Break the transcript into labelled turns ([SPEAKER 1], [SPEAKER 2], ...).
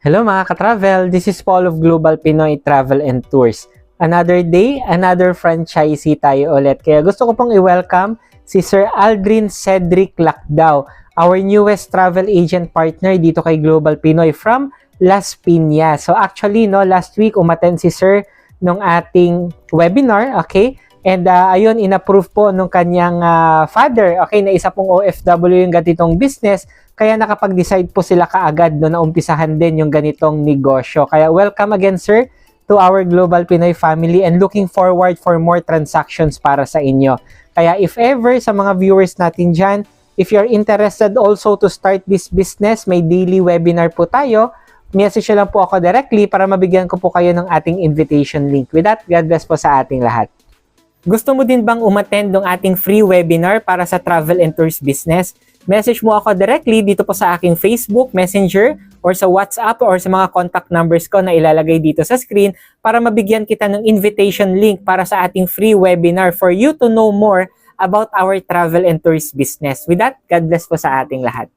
[SPEAKER 1] Hello mga ka-travel, this is Paul of Global Pinoy Travel and Tours. Another day, another franchisee tayo ulit. Kaya gusto ko pong i-welcome si Sir Aldrin Cedric Lacdao, our newest travel agent partner dito kay Global Pinoy from Las Piñas. So actually, last week umattend si Sir nung ating webinar, okay? And ayun, inapprove po nung kanyang father, okay, na isa pong OFW yung ganitong business. Kaya nakapag-decide po sila kaagad na umpisahan din yung ganitong negosyo. Kaya welcome again, sir, to our Global Pinoy family and looking forward for more transactions para sa inyo. Kaya if ever sa mga viewers natin dyan, if you're interested also to start this business, may daily webinar po tayo, message lang po ako directly para mabigyan ko po kayo ng ating invitation link. With that, God bless po sa ating lahat. Gusto mo din bang umattend ng ating free webinar para sa travel and tours business? Message mo ako directly dito po sa aking Facebook, Messenger, or sa WhatsApp, or sa mga contact numbers ko na ilalagay dito sa screen para mabigyan kita ng invitation link para sa ating free webinar for you to know more about our travel and tours business. With that, God bless po sa ating lahat.